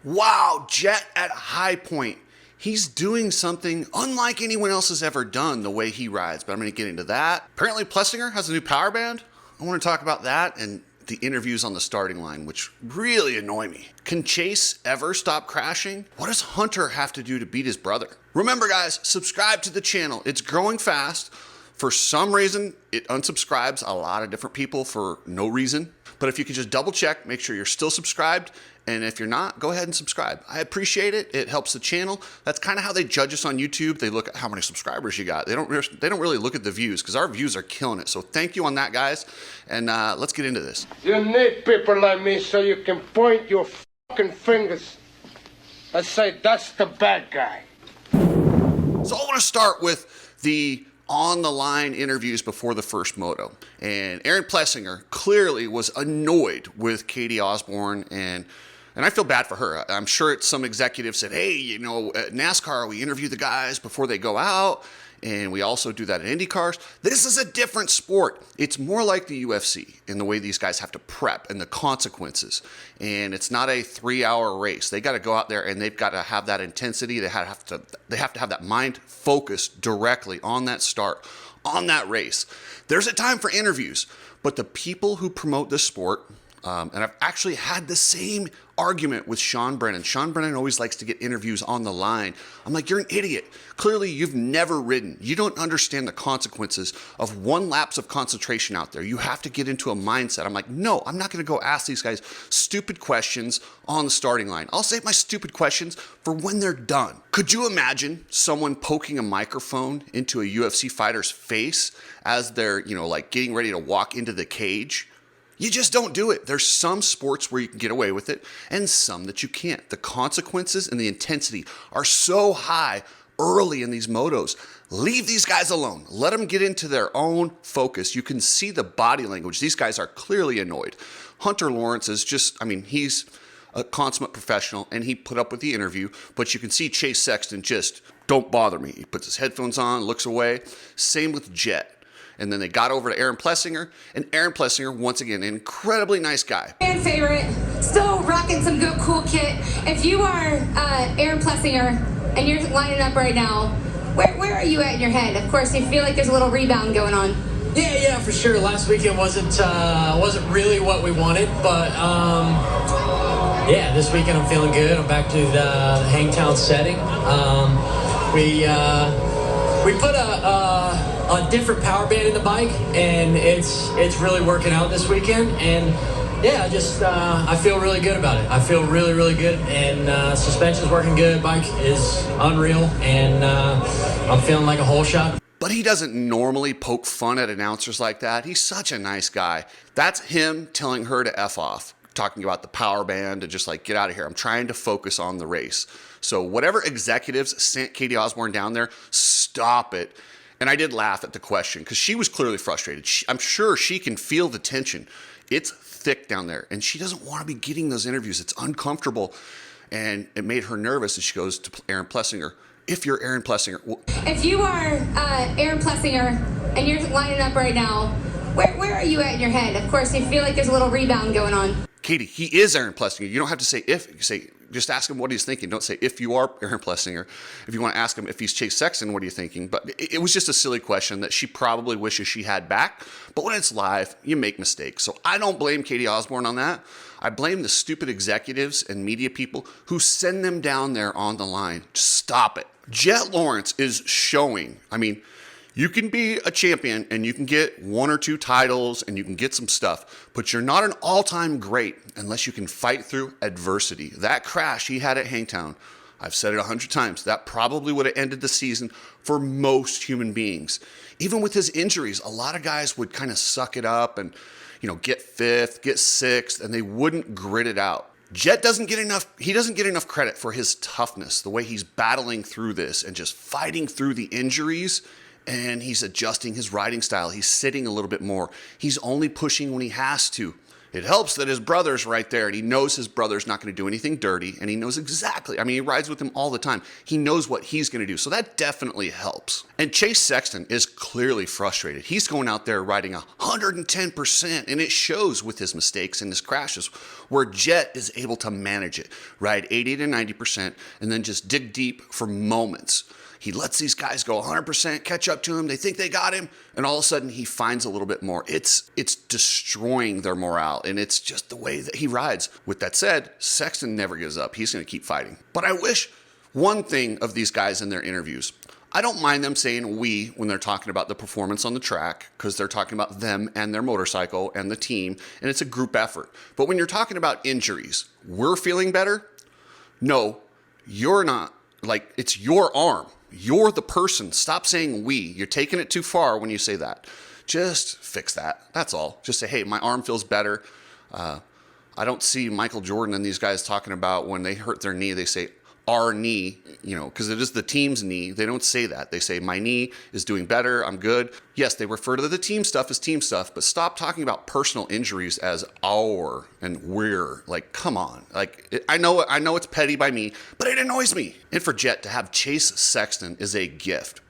Wow, Jett at high point. He's doing something unlike anyone else has ever done the way he rides, but I'm going to get into that. Apparently Plessinger has a new power band. I want to talk about that and the interviews on the starting line, which really annoy me. Can Chase ever stop crashing? What does Hunter have to do to beat his brother? Remember guys, subscribe to the channel. It's growing fast. For some reason, it unsubscribes a lot of different people for no reason. But if you could just double check, make sure you're still subscribed. And if you're not, go ahead and subscribe. I appreciate it. It helps the channel. That's kind of how they judge us on YouTube. They look at how many subscribers you got. They don't really look at the views because our views are killing it. So thank you on that, guys. And let's get into this. You need people like me so you can point your fucking fingers and say, that's the bad guy. So I want to start with the on the line interviews before the first moto. And Aaron Plessinger clearly was annoyed with Katie Osborne, and I feel bad for her. I'm sure some executive said, hey, you know, at NASCAR, we interview the guys before they go out, and we also do that at Indy cars. This is a different sport. It's more like the UFC in the way these guys have to prep and the consequences. And it's not a 3-hour race. They got to go out there and they've got to have that intensity. They have to have that mind focused directly on that start, on that race. There's a time for interviews, but the people who promote this sport, and I've actually had the same argument with Sean Brennan. Sean Brennan always likes to get interviews on the line. I'm like, you're an idiot. Clearly, you've never ridden. You don't understand the consequences of one lapse of concentration out there. You have to get into a mindset. I'm like, no, I'm not going to go ask these guys stupid questions on the starting line. I'll save my stupid questions for when they're done. Could you imagine someone poking a microphone into a UFC fighter's face as they're, you know, like getting ready to walk into the cage? You just don't do it. There's some sports where you can get away with it and some that you can't. The consequences and the intensity are so high early in these motos. Leave these guys alone. Let them get into their own focus. You can see the body language. These guys are clearly annoyed. Hunter Lawrence is just, I mean, he's a consummate professional and he put up with the interview, but you can see Chase Sexton just, don't bother me. He puts his headphones on, looks away. Same with Jett. And then they got over to Aaron Plessinger, and Aaron Plessinger, once again, an incredibly nice guy. Fan favorite, still rocking some good, cool kit. If you are Aaron Plessinger and you're lining up right now, where are you at in your head? Of course, you feel like there's a little rebound going on. Yeah, for sure. Last weekend wasn't really what we wanted, but yeah, this weekend I'm feeling good. I'm back to the Hangtown setting. We put a different power band in the bike, and it's really working out this weekend. And yeah, I feel really good about it. I feel really good, and suspension's working good. Bike is unreal, and I'm feeling like a whole shot. But he doesn't normally poke fun at announcers like that. He's such a nice guy. That's him telling her to F off, talking about the power band and just like, get out of here. I'm trying to focus on the race. So whatever executives sent Katie Osborne down there, stop it. And I did laugh at the question because she was clearly frustrated. I'm sure she can feel the tension. It's thick down there and she doesn't want to be getting those interviews. It's uncomfortable. And it made her nervous as she goes to Aaron Plessinger. If you're Aaron Plessinger. If you are Aaron Plessinger and you're lining up right now, where are you at in your head? Of course, you feel like there's a little rebound going on. Katie, he is Aaron Plessinger. You don't have to say if. You say, just ask him what he's thinking. Don't say if you are Aaron Plessinger. If you want to ask him if he's Chase Sexton, what are you thinking? But it was just a silly question that she probably wishes she had back. But when it's live, you make mistakes. So I don't blame Katie Osborne on that. I blame the stupid executives and media people who send them down there on the line. Just stop it. Jett Lawrence is showing, I mean, you can be a champion and you can get 1 or 2 titles and you can get some stuff, but you're not an all-time great unless you can fight through adversity. That crash he had at Hangtown, I've said it 100 times, that probably would have ended the season for most human beings. Even with his injuries, a lot of guys would kind of suck it up and, you know, get 5th, get 6th, and they wouldn't grit it out. Jett doesn't get enough credit for his toughness, the way he's battling through this and just fighting through the injuries. And he's adjusting his riding style. He's sitting a little bit more. He's only pushing when he has to. It helps that his brother's right there, and he knows his brother's not going to do anything dirty, and he knows exactly. I mean, he rides with him all the time. He knows what he's going to do, so that definitely helps. And Chase Sexton is clearly frustrated. He's going out there riding 110%, and it shows with his mistakes and his crashes, where Jett is able to manage it, ride 80 to 90%, and then just dig deep for moments. He lets these guys go 100%, catch up to him. They think they got him, and all of a sudden he finds a little bit more. It's destroying their morale, and it's just the way that he rides. With that said, Sexton never gives up. He's going to keep fighting. But I wish one thing of these guys in their interviews. I don't mind them saying we when they're talking about the performance on the track, because they're talking about them and their motorcycle and the team, and it's a group effort. But when you're talking about injuries, we're feeling better? No, you're not. Like, it's your arm. You're the person. Stop saying we. You're taking it too far when you say that. Just fix that. That's all. Just say, hey, my arm feels better. I don't see Michael Jordan and these guys talking about when they hurt their knee, they say our knee, because it is the team's knee. They don't say that. They say my knee is doing better. I'm good. Yes, they refer to the team stuff as team stuff, but stop talking about personal injuries as our and we're. Like, come on. Like, I know it's petty by me, but it annoys me. And for Jett to have Chase Sexton is a gift.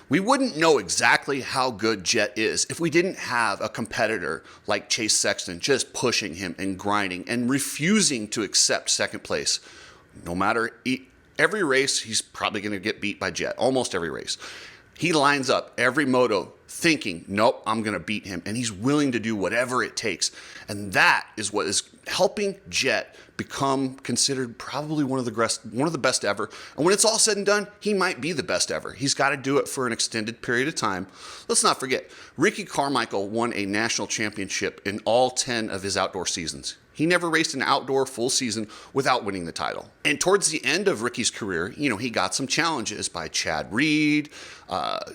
We wouldn't know exactly how good Jett is if we didn't have a competitor like Chase Sexton just pushing him and grinding and refusing to accept second place. No matter, every race, he's probably going to get beat by Jett, almost every race. He lines up every moto thinking, nope, I'm going to beat him. And he's willing to do whatever it takes. And that is what is helping Jett become considered probably one of the best ever. And when it's all said and done, he might be the best ever. He's got to do it for an extended period of time. Let's not forget, Ricky Carmichael won a national championship in all 10 of his outdoor seasons. He never raced an outdoor full season without winning the title. And towards the end of Ricky's career, he got some challenges by Chad Reed,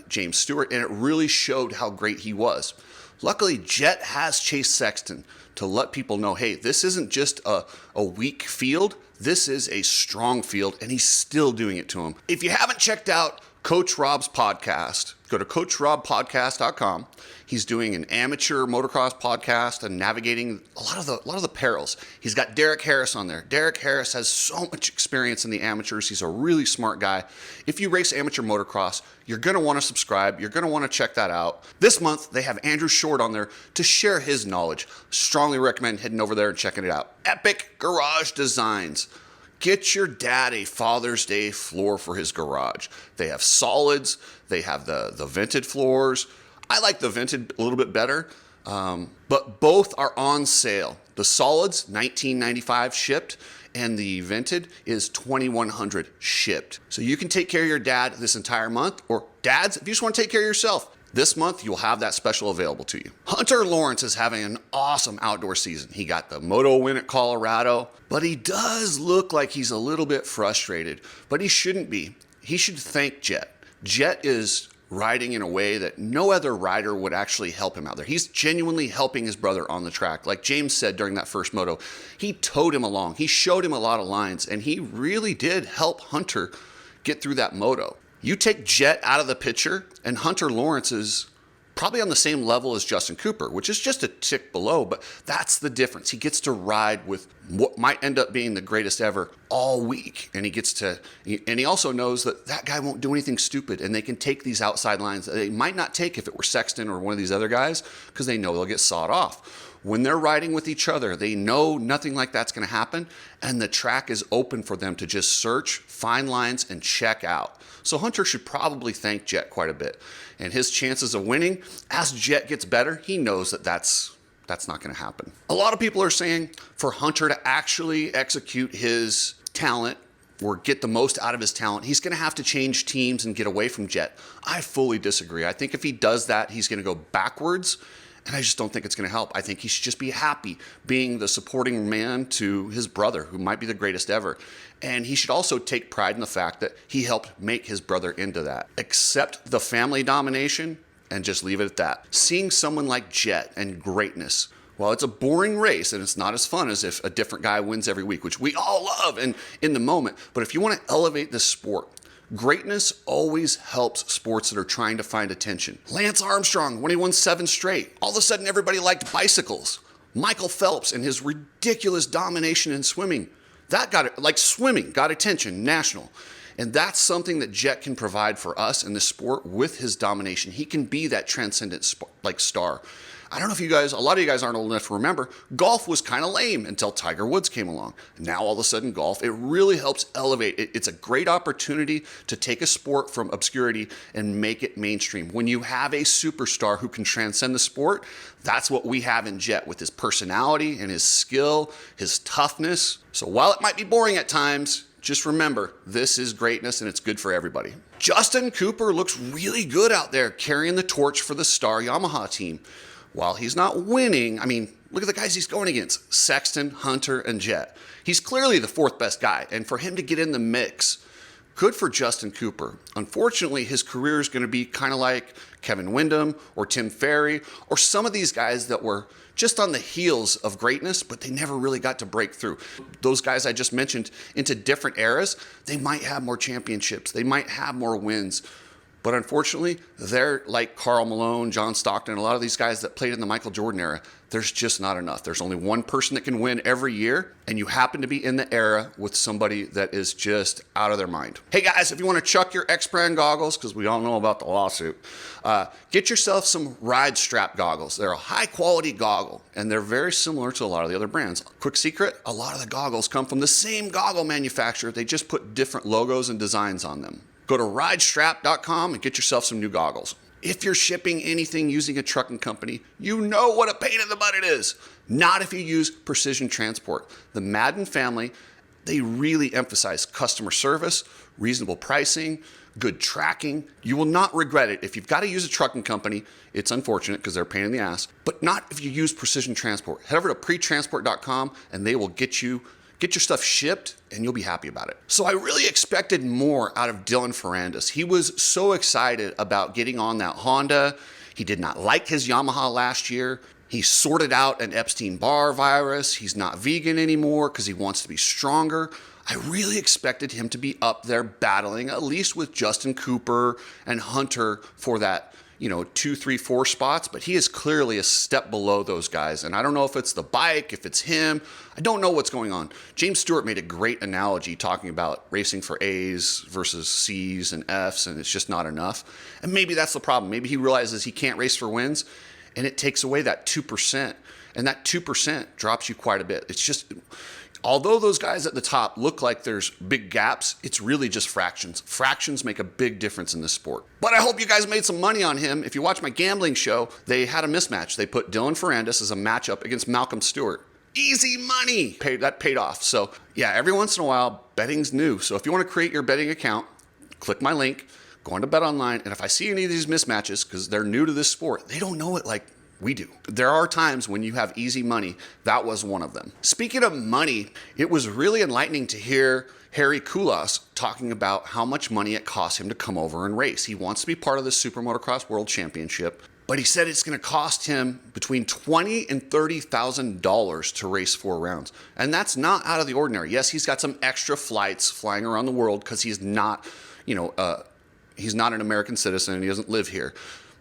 James Stewart, and it really showed how great he was. Luckily, Jett has Chase Sexton to let people know, hey, this isn't just a weak field. This is a strong field, and he's still doing it to him. If you haven't checked out Coach Rob's podcast, go to coachrobpodcast.com. He's doing an amateur motocross podcast and navigating a lot of the perils. He's got Derek Harris on there. Derek Harris has so much experience in the amateurs. He's a really smart guy. If you race amateur motocross, you're going to want to subscribe. You're going to want to check that out. This month, they have Andrew Short on there to share his knowledge. Strongly recommend heading over there and checking it out. Epic Garage Designs. Get your dad a Father's Day floor for his garage. They have solids. They have the vented floors. I like the vented a little bit better, but both are on sale. The solids, $19.95 shipped, and the vented is $2,100 shipped. So you can take care of your dad this entire month, or dads, if you just want to take care of yourself. This month, you'll have that special available to you. Hunter Lawrence is having an awesome outdoor season. He got the moto win at Colorado, but he does look like he's a little bit frustrated, but he shouldn't be. He should thank Jett. Jett is riding in a way that no other rider would actually help him out there. He's genuinely helping his brother on the track. Like James said during that first moto, he towed him along. He showed him a lot of lines, and he really did help Hunter get through that moto. You take Jett out of the picture, and Hunter Lawrence is probably on the same level as Justin Cooper, which is just a tick below, but that's the difference. He gets to ride with what might end up being the greatest ever all week, and he also knows that guy won't do anything stupid, and they can take these outside lines that they might not take if it were Sexton or one of these other guys, because they know they'll get sawed off. When they're riding with each other, they know nothing like that's going to happen, and the track is open for them to just search, find lines, and check out. So Hunter should probably thank Jett quite a bit. And his chances of winning, as Jett gets better, he knows that that's not going to happen. A lot of people are saying for Hunter to actually execute his talent or get the most out of his talent, he's going to have to change teams and get away from Jett. I fully disagree. I think if he does that, he's going to go backwards. And I just don't think it's going to help. I think he should just be happy being the supporting man to his brother, who might be the greatest ever. And he should also take pride in the fact that he helped make his brother into that. Accept the family domination and just leave it at that. Seeing someone like Jett and greatness, well, it's a boring race and it's not as fun as if a different guy wins every week, which we all love and in the moment. But if you want to elevate this sport, greatness always helps sports that are trying to find attention. Lance Armstrong, when he won 7 straight, all of a sudden everybody liked bicycles. Michael Phelps and his ridiculous domination in swimming. That got attention, national. And that's something that Jett can provide for us in this sport with his domination. He can be that transcendent star. I don't know if a lot of you guys aren't old enough to remember, golf was kind of lame until Tiger Woods came along. Now all of a sudden golf, it really helps elevate. It's a great opportunity to take a sport from obscurity and make it mainstream. When you have a superstar who can transcend the sport, that's what we have in Jett with his personality and his skill, his toughness. So while it might be boring at times, just remember, this is greatness and it's good for everybody. Justin Cooper looks really good out there carrying the torch for the Star Yamaha team. While he's not winning, I mean, look at the guys he's going against. Sexton, Hunter, and Jett. He's clearly the fourth best guy, and for him to get in the mix, good for Justin Cooper. Unfortunately, his career is going to be kind of like Kevin Windham or Tim Ferry or some of these guys that were just on the heels of greatness, but they never really got to break through. Those guys I just mentioned into different eras, they might have more championships. They might have more wins. But unfortunately, they're like Karl Malone, John Stockton, a lot of these guys that played in the Michael Jordan era. There's just not enough. There's only one person that can win every year, and you happen to be in the era with somebody that is just out of their mind. Hey guys, if you want to chuck your X-brand goggles, because we all know about the lawsuit, get yourself some ride strap goggles. They're a high quality goggle, and they're very similar to a lot of the other brands. Quick secret, a lot of the goggles come from the same goggle manufacturer. They just put different logos and designs on them. Go to ridestrap.com and get yourself some new goggles. If you're shipping anything using a trucking company, you know what a pain in the butt it is. Not if you use Precision Transport. The Madden family, they really emphasize customer service, reasonable pricing, good tracking. You will not regret it. If you've got to use a trucking company, it's unfortunate because they're a pain in the ass, but not if you use Precision Transport. Head over to pretransport.com and they will get your stuff shipped and you'll be happy about it. So I really expected more out of Dylan Ferrandis. He was so excited about getting on that Honda. He did not like his Yamaha last year. He sorted out an Epstein-Barr virus. He's not vegan anymore because he wants to be stronger. I really expected him to be up there battling, at least with Justin Cooper and Hunter for that 2, 3, 4 spots, but he is clearly a step below those guys. And I don't know if it's the bike, if it's him. I don't know what's going on. James Stewart made a great analogy talking about racing for A's versus C's and F's, and it's just not enough. And maybe that's the problem. Maybe he realizes he can't race for wins, and it takes away that 2%. And that 2% drops you quite a bit. It's just, although those guys at the top look like there's big gaps, it's really just fractions. Fractions make a big difference in this sport. But I hope you guys made some money on him. If you watch my gambling show, they had a mismatch. They put Dylan Ferrandis as a matchup against Malcolm Stewart. Easy money. That paid off. So yeah, every once in a while, betting's new. So if you want to create your betting account, click my link, go on to Bet Online, and if I see any of these mismatches, because they're new to this sport, they don't know it like we do. There are times when you have easy money. That was one of them. Speaking of money, it was really enlightening to hear Harry Koulas talking about how much money it costs him to come over and race. He wants to be part of the Super Motocross World Championship, but he said it's going to cost him between $20,000 and $30,000 to race 4 rounds. And that's not out of the ordinary. Yes, he's got some extra flights flying around the world because he's not, he's not an American citizen and he doesn't live here.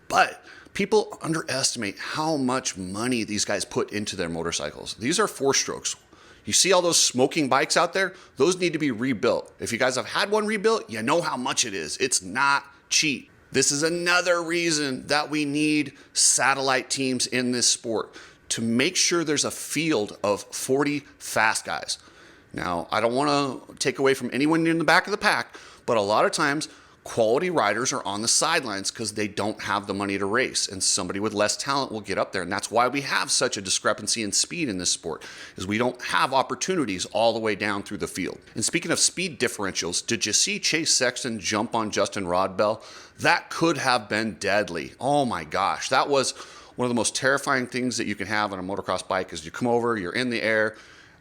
But people underestimate how much money these guys put into their motorcycles. These are 4-strokes. You see all those smoking bikes out there? Those need to be rebuilt. If you guys have had one rebuilt, you know how much it is. It's not cheap. This is another reason that we need satellite teams in this sport to make sure there's a field of 40 fast guys. Now, I don't want to take away from anyone in the back of the pack, but a lot of times quality riders are on the sidelines because they don't have the money to race, and somebody with less talent will get up there. And that's why we have such a discrepancy in speed in this sport, is we don't have opportunities all the way down through the field. And speaking of speed differentials, did you see Chase Sexton jump on Justin Rodbell? That could have been deadly. Oh my gosh, that was one of the most terrifying things that you can have on a motocross bike. Is you come over, you're in the air,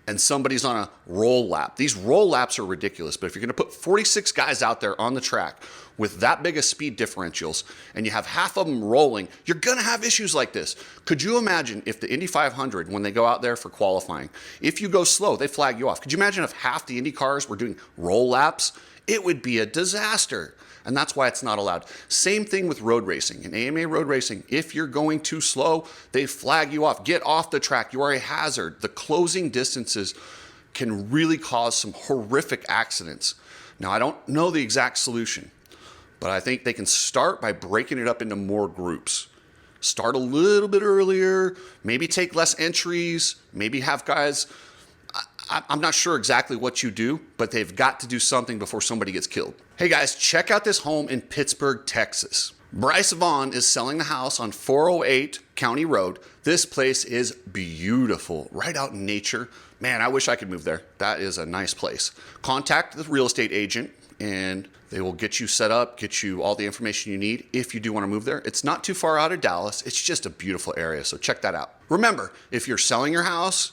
and somebody's on a roll lap. These roll laps are ridiculous, but if you're going to put 46 guys out there on the track with that big of speed differentials and you have half of them rolling, you're gonna have issues like this. Could you imagine if the Indy 500, when they go out there for qualifying, if you go slow, they flag you off? Could you imagine if half the Indy cars were doing roll laps? It would be a disaster. And that's why it's not allowed. Same thing with road racing. In AMA road racing, if you're going too slow, they flag you off. Get off the track. You are a hazard. The closing distances can really cause some horrific accidents. Now, I don't know the exact solution, but I think they can start by breaking it up into more groups. Start a little bit earlier, maybe take less entries, maybe have guys... I'm not sure exactly what you do, but they've got to do something before somebody gets killed. Hey guys, check out this home in Pittsburgh, Texas. Bryce Vaughn is selling the house on 408 County Road. This place is beautiful, right out in nature. Man, I wish I could move there. That is a nice place. Contact the real estate agent and they will get you set up, get you all the information you need if you do want to move there. It's not too far out of Dallas. It's just a beautiful area, so check that out. Remember, if you're selling your house,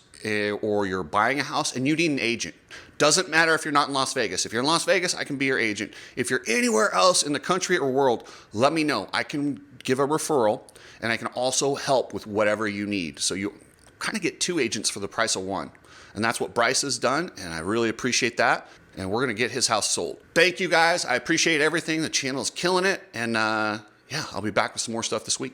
or you're buying a house and you need an agent. Doesn't matter if you're not in Las Vegas. If you're in Las Vegas, I can be your agent. If you're anywhere else in the country or world, let me know. I can give a referral and I can also help with whatever you need. So you kind of get two agents for the price of one. And that's what Bryce has done, and I really appreciate that. And we're going to get his house sold. Thank you guys. I appreciate everything. The channel is killing it. And yeah, I'll be back with some more stuff this week.